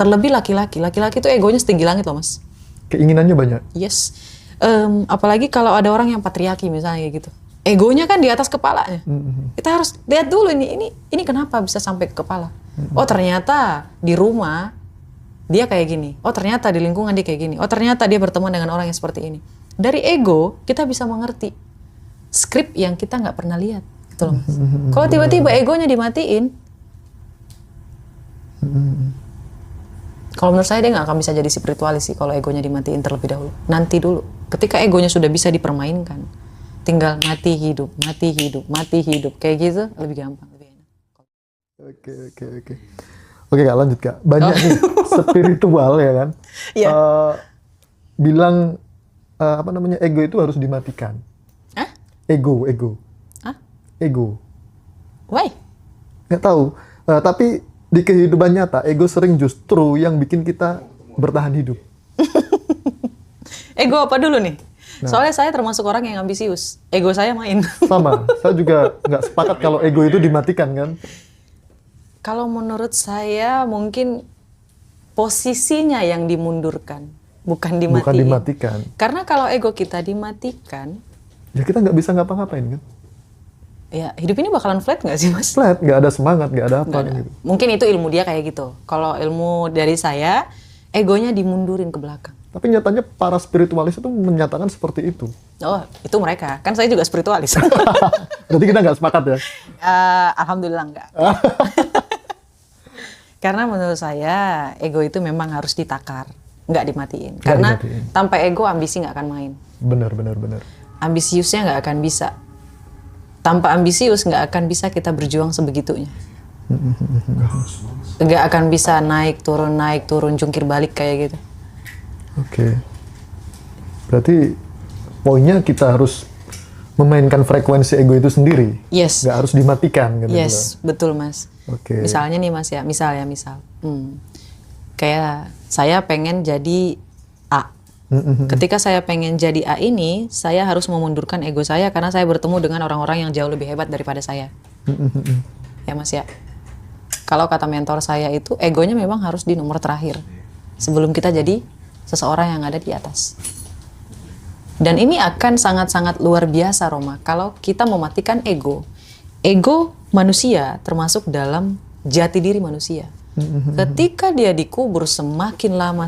Terlebih laki-laki itu egonya setinggi langit loh mas. Keinginannya banyak. Yes. Apalagi kalau ada orang yang patriarki misalnya gitu. Egonya kan di atas kepalanya. Kita harus lihat dulu ini kenapa bisa sampai ke kepala. Oh ternyata di rumah dia kayak gini. Oh ternyata di lingkungan dia kayak gini. Oh ternyata dia berteman dengan orang yang seperti ini. Dari ego kita bisa mengerti skrip yang kita nggak pernah lihat. Gitu loh mas. Kalau tiba-tiba egonya dimatiin, kalau menurut saya dia nggak akan bisa jadi spiritualis sih kalau egonya dimatiin terlebih dahulu. Nanti dulu. Ketika egonya sudah bisa dipermainkan, tinggal mati hidup kayak gitu lebih gampang, lebih enak. Oke Kak, lanjut Kak. Banyak nih spiritual ya kan. Iya. Bilang ego itu harus dimatikan. Hah? Ego. Hah? Ego. Why? Nggak tahu. Tapi di kehidupan nyata ego sering justru yang bikin kita bertahan hidup. Ego apa dulu nih? Soalnya saya termasuk orang yang ambisius. Ego saya main. Sama, saya juga nggak sepakat kalau ego itu dimatikan kan. Kalau menurut saya mungkin posisinya yang dimundurkan, bukan dimatiin. Bukan dimatikan. Karena kalau ego kita dimatikan, ya kita nggak bisa ngapa-ngapain kan. Ya hidup ini bakalan flat nggak sih mas? Flat, nggak ada semangat, nggak ada apa. Gitu. Gitu. Mungkin itu ilmu dia kayak gitu. Kalau ilmu dari saya, egonya dimundurin ke belakang. Tapi nyatanya para spiritualis itu menyatakan seperti itu. Oh, itu mereka. Kan saya juga spiritualis. Berarti kita nggak sepakat ya? Alhamdulillah enggak. Karena menurut saya, ego itu memang harus ditakar. Nggak dimatiin. Karena tanpa ego, ambisi nggak akan main. Benar. Ambisiusnya nggak akan bisa. Tanpa ambisius nggak akan bisa kita berjuang sebegitunya. Nggak akan bisa naik turun, jungkir balik kayak gitu. Oke. Berarti poinnya kita harus memainkan frekuensi ego itu sendiri. Yes. Nggak harus dimatikan. Gitu yes, betul mas. Oke. Misalnya nih mas ya, misal. Kayak saya pengen jadi A. Ketika saya pengen jadi A ini, saya harus memundurkan ego saya karena saya bertemu dengan orang-orang yang jauh lebih hebat daripada saya. Ya mas ya. Kalau kata mentor saya itu, egonya memang harus di nomor terakhir. Sebelum kita jadi seseorang yang ada di atas. Dan ini akan sangat-sangat luar biasa Roma, kalau kita mematikan ego. Ego manusia termasuk dalam jati diri manusia. Ketika dia dikubur semakin lama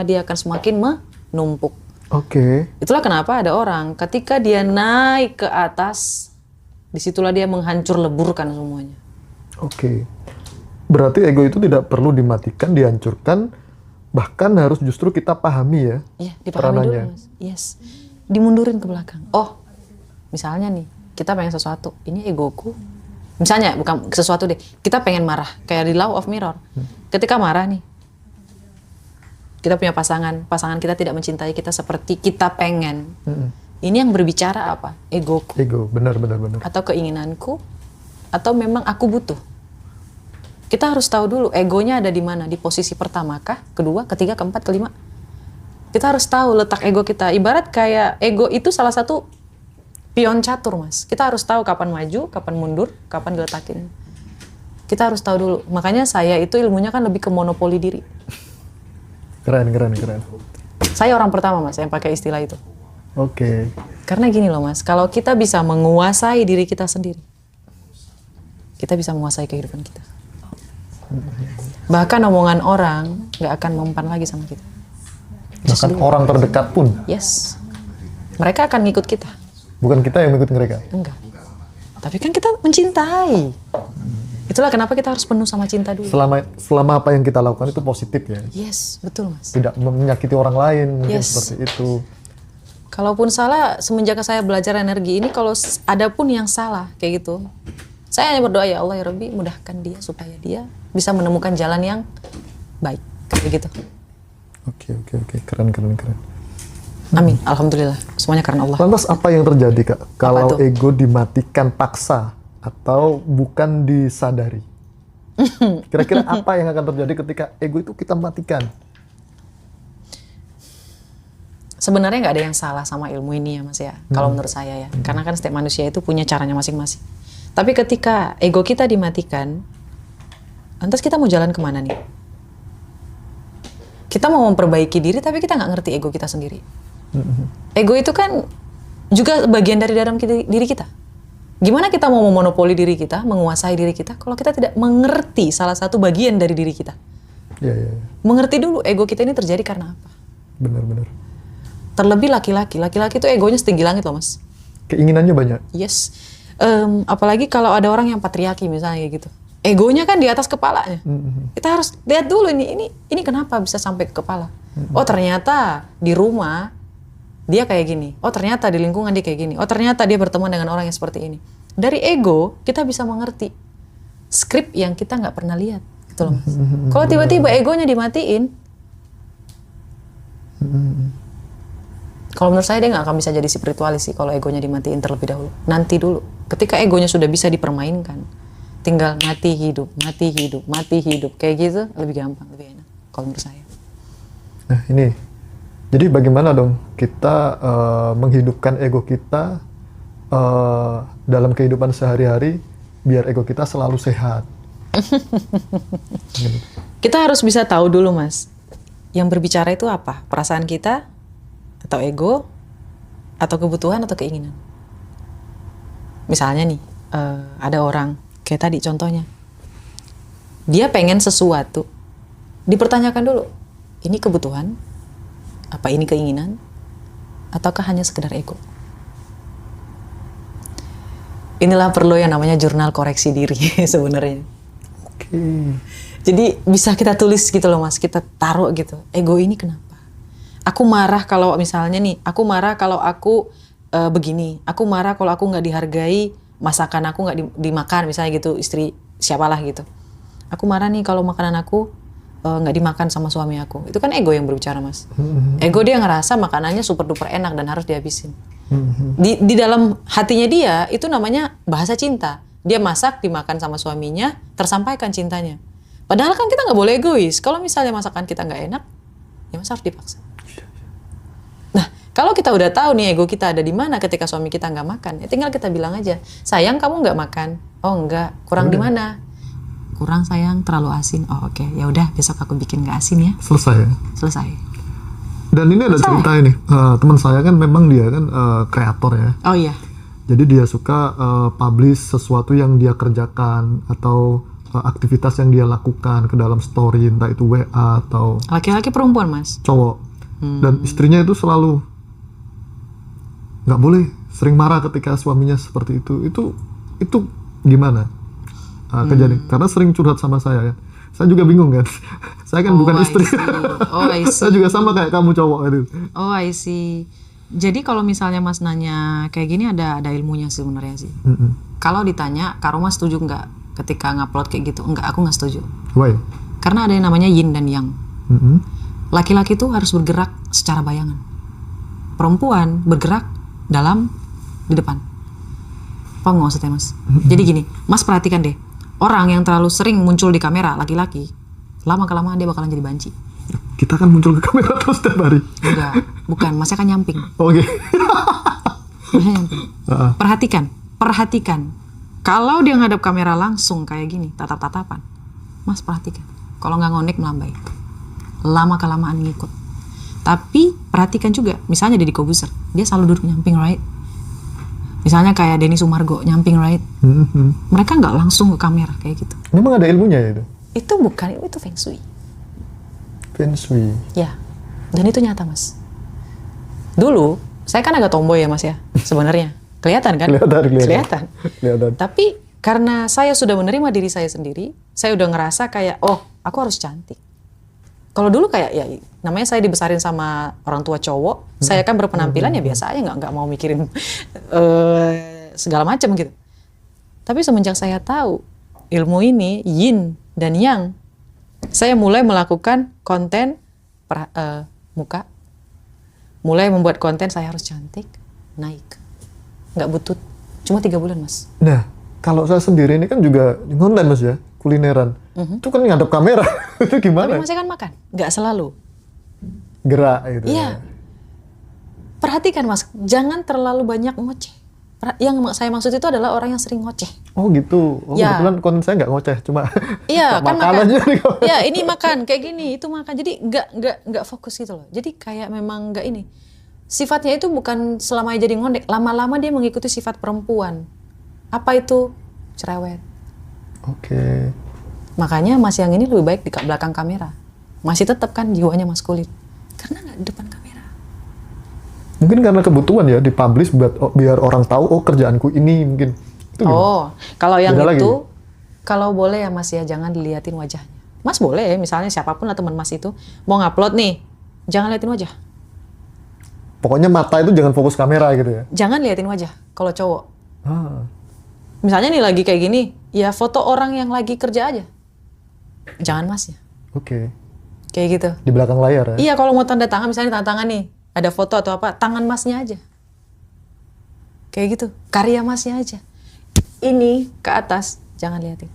dia akan semakin menumpuk. Oke. Itulah kenapa ada orang ketika dia naik ke atas, disitulah dia menghancur leburkan semuanya. Oke. Berarti ego itu tidak perlu dimatikan, dihancurkan, bahkan harus justru kita pahami ya. Iya, dipahami dulu mas. Yes. Dimundurin ke belakang. Oh, misalnya nih, kita pengen sesuatu, ini egoku. Misalnya, bukan sesuatu deh, kita pengen marah, kayak di Law of Mirror. Ketika marah nih, kita punya pasangan kita tidak mencintai kita seperti kita pengen. Ini yang berbicara apa? Egoku. Ego, benar. Atau keinginanku, atau memang aku butuh. Kita harus tahu dulu egonya ada di mana, di posisi pertama kah, kedua, ketiga, keempat, kelima. Kita harus tahu letak ego kita. Ibarat kayak ego itu salah satu pion catur mas. Kita harus tahu kapan maju, kapan mundur, kapan diletakin. Kita harus tahu dulu. Makanya saya itu ilmunya kan lebih ke monopoli diri. Keren. Saya orang pertama mas yang pakai istilah itu. Oke. Karena gini loh mas, kalau kita bisa menguasai diri kita sendiri, kita bisa menguasai kehidupan kita. Bahkan omongan orang nggak akan mempan lagi sama kita. Bahkan orang terdekat pun. Yes. Mereka akan ngikut kita. Bukan kita yang ngikut mereka. Enggak. Tapi kan kita mencintai. Itulah kenapa kita harus penuh sama cinta dulu. Selama apa yang kita lakukan itu positif ya. Yes, betul mas. Tidak menyakiti orang lain mungkin seperti itu. Kalaupun salah, semenjak saya belajar energi ini, kalau ada pun yang salah kayak gitu, saya hanya berdoa ya Allah ya Rabbi mudahkan dia supaya dia bisa menemukan jalan yang baik kayak gitu. Oke. Keren. Amin. Alhamdulillah. Semuanya karena Allah. Lantas apa yang terjadi Kak kalau ego dimatikan paksa atau bukan disadari? Kira-kira apa yang akan terjadi ketika ego itu kita matikan? Sebenarnya nggak ada yang salah sama ilmu ini ya mas ya. Kalau menurut saya ya. Karena kan setiap manusia itu punya caranya masing-masing. Tapi ketika ego kita dimatikan, lantas kita mau jalan kemana nih? kita mau memperbaiki diri tapi kita nggak ngerti ego kita sendiri. Ego itu kan juga bagian dari dalam diri kita. Gimana kita mau memonopoli diri kita, menguasai diri kita, kalau kita tidak mengerti salah satu bagian dari diri kita. Ya. Mengerti dulu ego kita ini terjadi karena apa. Benar. Terlebih laki-laki itu egonya setinggi langit loh Mas. Keinginannya banyak. Yes. Apalagi kalau ada orang yang patriarki misalnya gitu. Egonya kan di atas kepalanya. Kita harus lihat dulu ini kenapa bisa sampai ke kepala. Oh ternyata di rumah dia kayak gini. Oh ternyata di lingkungan dia kayak gini. Oh ternyata dia berteman dengan orang yang seperti ini. Dari ego kita bisa mengerti skrip yang kita nggak pernah lihat, gitu loh Mas. Kalau tiba-tiba egonya dimatiin, kalau menurut saya dia nggak akan bisa jadi spiritualis sih kalau egonya dimatiin terlebih dahulu. Nanti dulu. Ketika egonya sudah bisa dipermainkan, tinggal mati hidup kayak gitu lebih gampang, lebih enak kalau menurut saya. Nah ini, jadi bagaimana dong kita menghidupkan ego kita dalam kehidupan sehari-hari biar ego kita selalu sehat? Kita harus bisa tahu dulu Mas, yang berbicara itu apa? Perasaan kita, atau ego, atau kebutuhan, atau keinginan. Misalnya nih, ada orang, kayak tadi contohnya, dia pengen sesuatu, dipertanyakan dulu, ini kebutuhan, apa ini keinginan, ataukah hanya sekedar ego? Inilah perlu yang namanya jurnal koreksi diri sebenarnya. Oke. Jadi bisa kita tulis gitu loh Mas, kita taruh gitu, ego ini kenapa? Aku marah kalau misalnya nih, aku marah kalau aku begini, aku marah kalau aku nggak dihargai, masakan aku nggak dimakan misalnya gitu, istri siapalah gitu. Aku marah nih kalau makanan aku nggak dimakan sama suami aku. Itu kan ego yang berbicara Mas. Ego dia ngerasa makanannya super duper enak dan harus dihabisin. Di dalam hatinya dia itu namanya bahasa cinta. Dia masak, dimakan sama suaminya, tersampaikan cintanya. Padahal kan kita nggak boleh egois. Kalau misalnya masakan kita nggak enak, ya Mas harus dipaksa. Nah, kalau kita udah tahu nih ego kita ada di mana ketika suami kita nggak makan, ya tinggal kita bilang aja, sayang kamu nggak makan. Oh enggak, kurang di mana? Kurang sayang, terlalu asin. Oh oke, ya udah besok aku bikin nggak asin ya. Selesai. Dan ini ada cerita ini, teman saya kan memang dia kan kreator ya. Oh iya. Jadi dia suka publish sesuatu yang dia kerjakan atau aktivitas yang dia lakukan ke dalam story, entah itu WA atau laki-laki perempuan Mas? Cowok. Dan istrinya itu selalu nggak boleh, sering marah ketika suaminya seperti itu. Itu gimana kejadian? Karena sering curhat sama saya. Saya juga bingung kan. Saya kan bukan istri. I see. Saya juga sama kayak kamu cowok itu. Oh I see. Jadi kalau misalnya Mas nanya kayak gini ada ilmunya sebenarnya sih. Kalau ditanya, Kak Roma setuju nggak ketika ngupload kayak gitu? Enggak, aku nggak setuju. Why? Karena ada yang namanya yin dan yang. Laki-laki tuh harus bergerak secara bayangan. Perempuan bergerak di depan. Apa maksudnya Mas? Jadi gini, Mas perhatikan deh. Orang yang terlalu sering muncul di kamera, laki-laki, lama-kelamaan dia bakalan jadi banci. Kita kan muncul ke kamera terus setiap hari. Enggak, bukan. Masnya kan nyamping. Oke. Masnya nyamping. Perhatikan. Kalau dia ngadap kamera langsung kayak gini, tatap-tatapan, Mas perhatikan. Kalau nggak ngonek melambai. Lama-kelamaan ngikut. Tapi perhatikan juga, misalnya Deddy Kobuser, dia selalu duduk nyamping, right? Misalnya kayak Denny Sumargo, nyamping, right? Mereka nggak langsung ke kamera kayak gitu. Memang ada ilmunya ya itu? Itu bukan, itu Feng Shui. Feng Shui? Ya, dan itu nyata Mas. Dulu, saya kan agak tomboy ya Mas ya, sebenarnya. Kelihatan kan? Kelihatan. Tapi karena saya sudah menerima diri saya sendiri, saya udah ngerasa kayak, oh aku harus cantik. Kalau dulu kayak ya namanya saya dibesarin sama orang tua cowok, saya kan berpenampilan ya biasa aja, nggak mau mikirin segala macam gitu. Tapi semenjak saya tahu ilmu ini yin dan yang, saya mulai melakukan konten muka, mulai membuat konten saya harus cantik, naik, nggak butuh, cuma 3 bulan Mas. Nah kalau saya sendiri ini kan juga konten Mas ya, kulineran. Itu kan ngadep kamera. Itu gimana? Tapi Mas kan makan, nggak selalu. Gerak gitu. Iya. Perhatikan Mas, jangan terlalu banyak ngoceh. Yang saya maksud itu adalah orang yang sering ngoceh. Oh gitu. Oh, Ya. kebetulan konten saya nggak ngoceh, cuma Iya, kan makan makan. aja nih. Ya, ini makan kayak gini, itu makan. Jadi nggak fokus gitu loh. Jadi kayak memang nggak ini. Sifatnya itu bukan selamanya jadi ngondek. Lama-lama dia mengikuti sifat perempuan. Apa itu? Cerewet. Oke. Makanya Mas yang ini lebih baik di belakang kamera. Masih tetap kan jiwanya maskulin. Karena nggak di depan kamera. Mungkin karena kebutuhan ya dipublish biar orang tahu kerjaanku ini mungkin. Itu gimana? Oh, kalau yang Beda itu, lagi? kalau boleh ya Mas ya, jangan diliatin wajahnya. Mas boleh ya, misalnya siapapun lah teman Mas itu, mau ngupload nih, jangan liatin wajah. Pokoknya mata itu jangan fokus kamera gitu ya. Jangan liatin wajah, kalau cowok. Ah, Misalnya nih lagi kayak gini, ya foto orang yang lagi kerja aja. Jangan Masnya. oke. Kayak gitu. Di belakang layar ya. Iya, kalau mau tanda tangan, misalnya tanda tangan nih, ada foto atau apa, tangan Masnya aja. Kayak gitu, karya Masnya aja. Ini ke atas, jangan liatin.